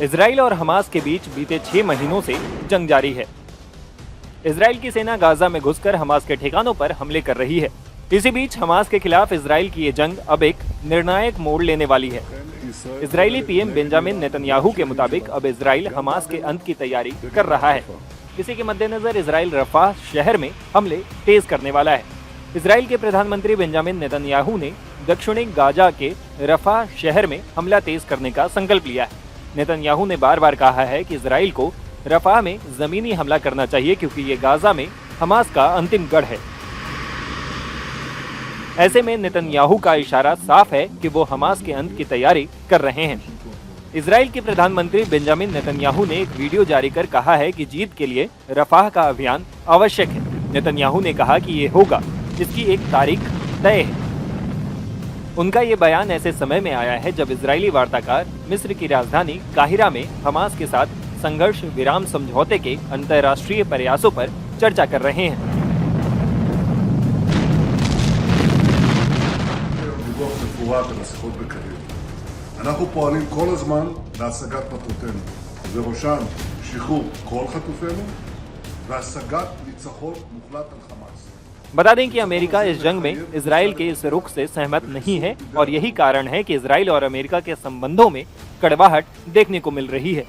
Israel और Hamas के बीच बीते 6 महीनों से जंग जारी है। इजराइल की सेना गाजा में घुसकर हमास के ठिकानों पर हमले कर रही है। इसी बीच हमास के खिलाफ इजराइल की ये जंग अब एक निर्णायक मोड़ लेने वाली है। इजरायली पीएम बेंजामिन नेतन्याहू के मुताबिक अब इजराइल हमास के अंत की तैयारी कर रहा है। इसी के मद्देनजर इजराइल रफाह शहर में हमले तेज करने वाला है। इजराइल के प्रधानमंत्री बेंजामिन नेतन्याहू ने दक्षिणी गाजा के रफाह शहर में हमला तेज करने का संकल्प लिया है। नेतन्याहू ने बार बार कहा है कि इजराइल को रफाह में जमीनी हमला करना चाहिए क्योंकि ये गाजा में हमास का अंतिम गढ़ है। ऐसे में नेतन्याहू का इशारा साफ है कि वो हमास के अंत की तैयारी कर रहे हैं। इजराइल के प्रधानमंत्री बेंजामिन नेतन्याहू ने एक वीडियो जारी कर कहा है कि जीत के लिए रफाह का अभियान आवश्यक है। नेतन्याहू ने कहा कि ये होगा, इसकी एक तारीख तय है। उनका ये बयान ऐसे समय में आया है जब इजरायली वार्ताकार मिस्र की राजधानी काहिरा में हमास के साथ संघर्ष विराम समझौते के अंतर्राष्ट्रीय प्रयासों पर चर्चा कर रहे हैं। אנחנו פועלים כל הזמן להשגת מטרותינו, ובראשם שחרור כל חטופינו והשגת ניצחון מוחלט על חמאס। बता दें कि अमेरिका इस जंग में इजराइल के इस रुख से सहमत नहीं है और यही कारण है कि इजराइल और अमेरिका के संबंधों में कड़वाहट देखने को मिल रही है।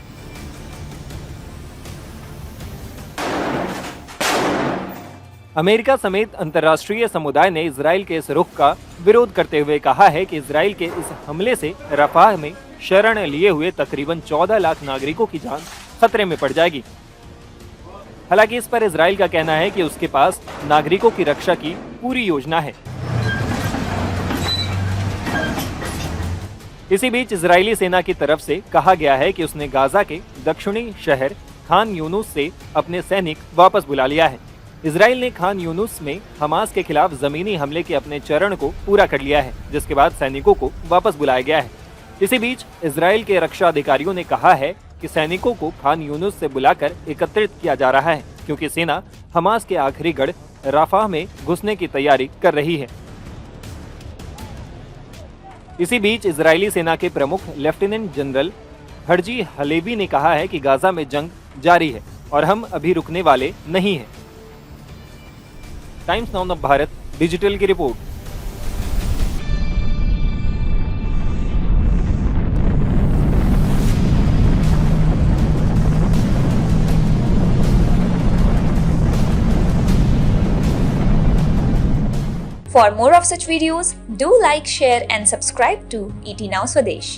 अमेरिका समेत अंतर्राष्ट्रीय समुदाय ने इजराइल के इस रुख का विरोध करते हुए कहा है कि इजराइल के इस हमले से रफाह में शरण लिए हुए तकरीबन 14 लाख नागरिकों की जान खतरे में पड़ जाएगी। हालांकि इस पर इजराइल का कहना है कि उसके पास नागरिकों की रक्षा की पूरी योजना है। इसी बीच इजरायली सेना की तरफ से कहा गया है कि उसने गाजा के दक्षिणी शहर खान यूनुस से अपने सैनिक वापस बुला लिया है। इजराइल ने खान यूनुस में हमास के खिलाफ जमीनी हमले के अपने चरण को पूरा कर लिया है, जिसके बाद सैनिकों को वापस बुलाया गया है। इसी बीच इजराइल के रक्षा अधिकारियों ने कहा है कि सैनिकों को खान यूनुस से बुलाकर एकत्रित किया जा रहा है क्योंकि सेना हमास के आखिरी गढ़ रफाह में घुसने की तैयारी कर रही है। इसी बीच इजरायली सेना के प्रमुख लेफ्टिनेंट जनरल हर्जी हलेवी ने कहा है कि गाजा में जंग जारी है और हम अभी रुकने वाले नहीं हैं। टाइम्स नाउ भारत डिजिटल की report. For more of such videos, do like, share and subscribe to ET Now Swadesh.